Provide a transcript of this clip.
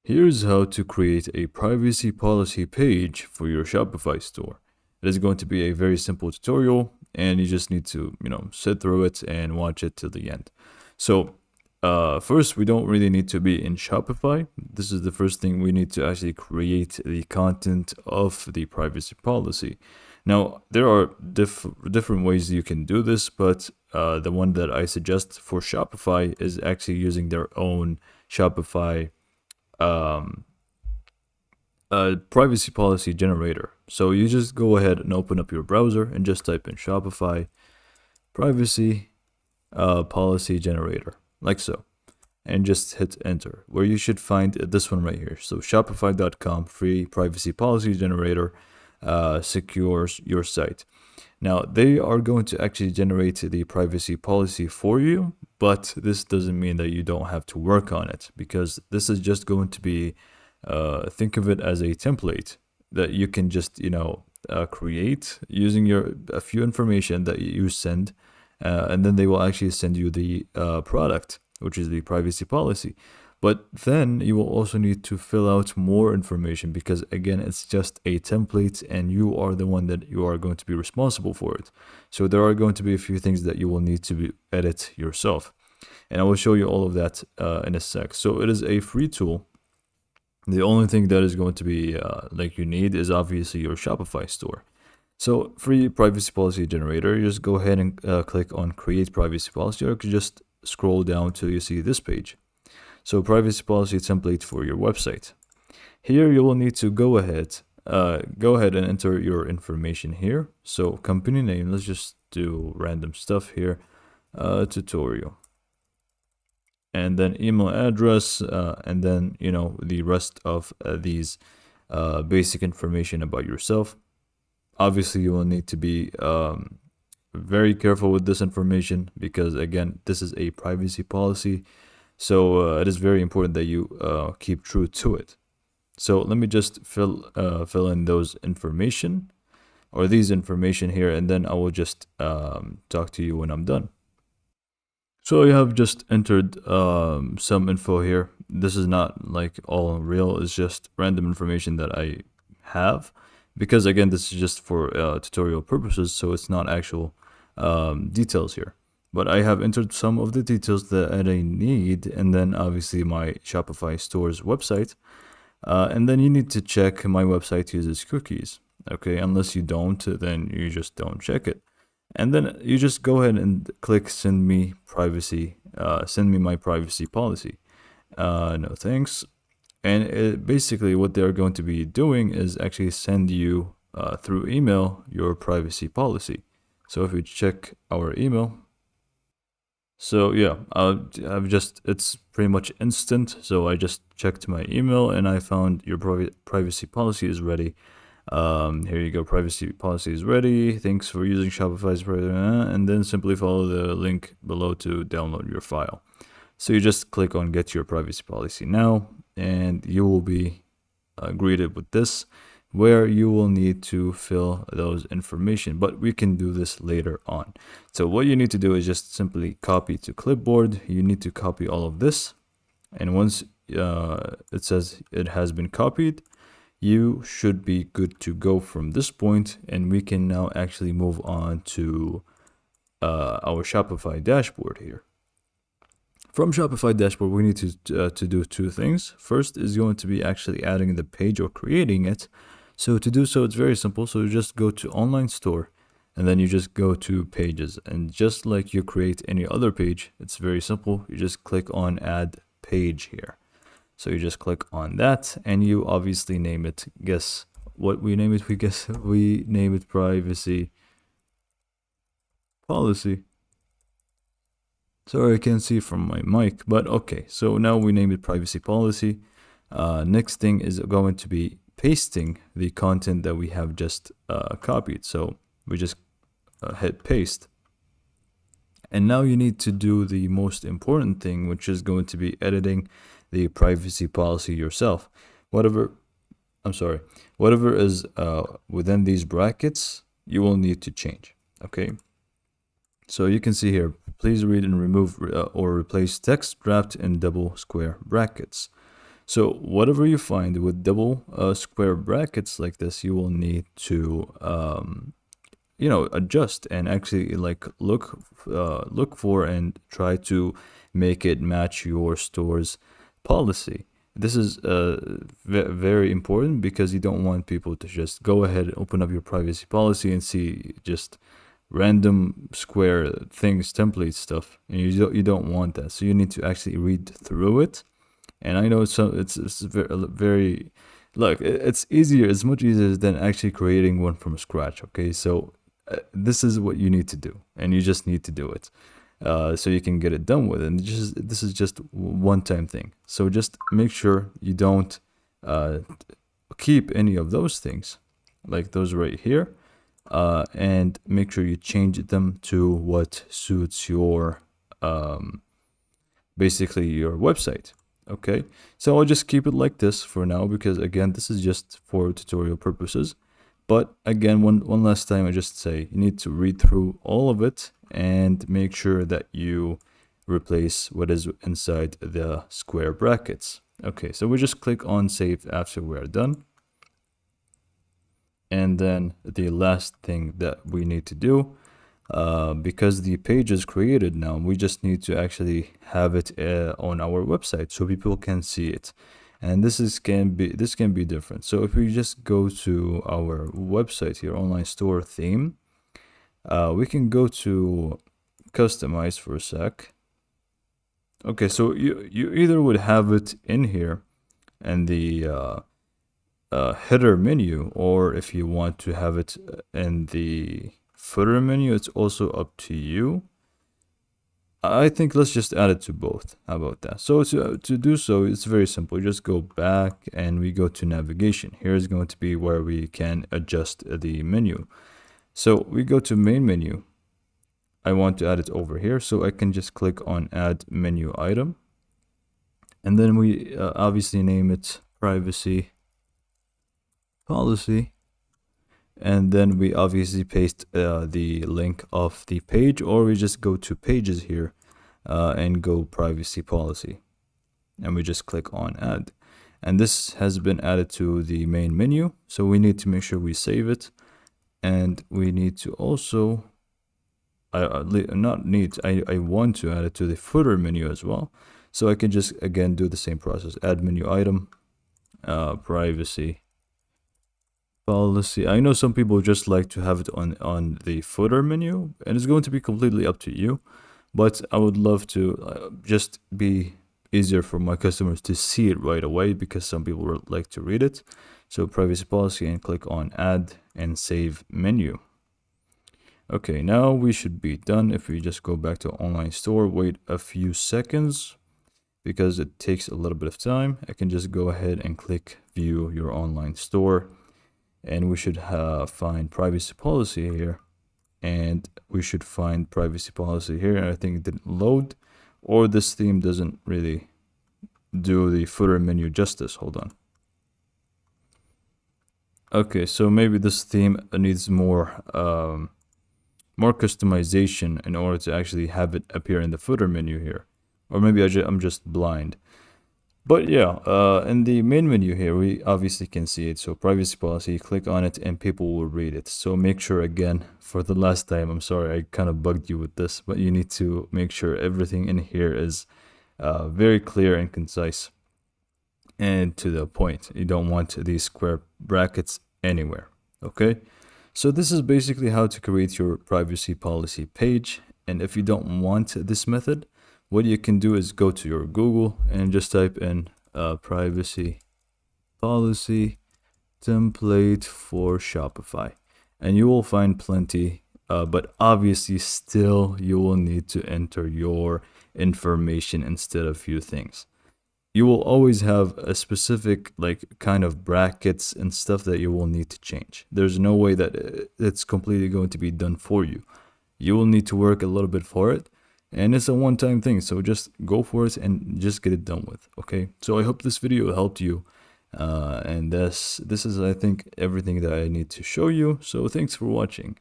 Here's how to create a privacy policy page for your Shopify store. It is going to be a very simple tutorial, and you just need to, sit through it and watch it till the end. So, first, we don't really need to be in Shopify. This is the first thing we need to actually create the content of the privacy policy. Now, there are different ways you can do this, but the one that I suggest for Shopify is actually using their own Shopify um, privacy policy generator. So you just go ahead and open up your browser and just type in Shopify privacy policy generator, like so, and just hit enter, where you should find this one right here. So shopify.com free privacy policy generator secures your site. Now, they are going to actually generate the privacy policy for you, but this doesn't mean that you don't have to work on it, because this is just going to be, think of it as a template that you can just, create using a few information that you send, and then they will actually send you the product, which is the privacy policy. But then you will also need to fill out more information, because again, it's just a template and you are the one that you are going to be responsible for it. So there are going to be a few things that you will need to edit yourself. And I will show you all of that in a sec. So it is a free tool. The only thing that is going to be you need is obviously your Shopify store. So free privacy policy generator, you just go ahead and click on create privacy policy, or you can just scroll down till you see this page. So privacy policy template for your website. Here you will need to go ahead and enter your information here. So company name, let's just do random stuff here, tutorial. And then email address, and then, the rest of these basic information about yourself. Obviously, you will need to be very careful with this information, because again, this is a privacy policy. So it is very important that you keep true to it. So let me just fill in those information, or these information here, and then I will just talk to you when I'm done. So you have just entered some info here. This is not like all real. It's just random information that I have, because again, this is just for tutorial purposes, so it's not actual details here. But I have entered some of the details that I need, and then obviously my Shopify store's website. And then you need to check my website uses cookies. Okay, unless you don't, then you just don't check it. And then you just go ahead and click send me my privacy policy. No thanks. And basically what they're going to be doing is actually send you through email your privacy policy. So if we check our email, so yeah, it's pretty much instant. So I just checked my email and I found your privacy policy is ready. Here you go, privacy policy is ready. Thanks for using Shopify's and then simply follow the link below to download your file. So you just click on get your privacy policy now, and you will be greeted with this, where you will need to fill those information, but we can do this later on. So what you need to do is just simply copy to clipboard. You need to copy all of this, and once it says it has been copied, you should be good to go from this point, and we can now actually move on to our Shopify dashboard here. From Shopify dashboard, we need to do two things. First is going to be actually adding the page or creating it. So to do so, it's very simple. So you just go to online store, and then you just go to pages. And just like you create any other page, it's very simple. You just click on add page here. So you just click on that, and you obviously name it. Guess what we name it? We name it privacy policy. Sorry, I can't see from my mic, but okay. So now we name it privacy policy. Next thing is going to be pasting the content that we have just copied. So we just hit paste. And now you need to do the most important thing, which is going to be editing the privacy policy yourself. Whatever is within these brackets, you will need to change. Okay. So you can see here, please read and remove or replace text wrapped in double square brackets. So whatever you find with double square brackets like this, you will need to adjust and actually like look for and try to make it match your store's policy. This is very important because you don't want people to just go ahead and open up your privacy policy and see just random square things, template stuff, and you don't want that. So you need to actually read through it. And I know it's very look, it's easier, it's much easier than actually creating one from scratch. Okay, so this is what you need to do, and you just need to do it, so you can get it done with. And this is just one-time thing. So just make sure you don't keep any of those things, like those right here, and make sure you change them to what suits your basically your website. Okay, so I'll just keep it like this for now, because again, this is just for tutorial purposes. But again, one last time, I just say you need to read through all of it and make sure that you replace what is inside the square brackets. Okay, so we just click on save after we're done. And then the last thing that we need to do, because the page is created now, we just need to actually have it on our website so people can see it. And this can be different. So if we just go to our website here, online store theme, we can go to customize for a sec. Okay, so you either would have it in here and the header menu, or if you want to have it in the footer menu, it's also up to you. I think let's just add it to both. How about that? So to do so, it's very simple. You just go back and we go to navigation. Here is going to be where we can adjust the menu. So we go to main menu. I want to add it over here, so I can just click on add menu item. And then we obviously name it privacy policy. And then we obviously paste the link of the page, or we just go to pages here and go privacy policy, and we just click on add. And this has been added to the main menu, so we need to make sure we save it. And we need to also I want to add it to the footer menu as well, so I can just again do the same process, add menu item, privacy policy. I know some people just like to have it on the footer menu, and it's going to be completely up to you, but I would love to just be easier for my customers to see it right away, because some people like to read it. So privacy policy, and click on add and save menu. Okay, now we should be done. If we just go back to online store, wait a few seconds because it takes a little bit of time. I can just go ahead and click view your online store, and we should find privacy policy here, and we should find privacy policy here. And I think it didn't load, or this theme doesn't really do the footer menu justice. Hold on. Okay, so maybe this theme needs more customization in order to actually have it appear in the footer menu here, or maybe I'm just blind. But yeah, in the main menu here, we obviously can see it. So privacy policy, click on it and people will read it. So make sure, again, for the last time, I'm sorry, I kind of bugged you with this, but you need to make sure everything in here is very clear and concise and to the point. You don't want these square brackets anywhere, okay? So this is basically how to create your privacy policy page. And if you don't want this method, what you can do is go to your Google and just type in privacy policy template for Shopify, and you will find plenty, but obviously still you will need to enter your information instead of few things. You will always have a specific like kind of brackets and stuff that you will need to change. There's no way that it's completely going to be done for you. You will need to work a little bit for it. And it's a one-time thing, so just go for it and just get it done with, okay? So I hope this video helped you, and this is, I think, everything that I need to show you. So thanks for watching.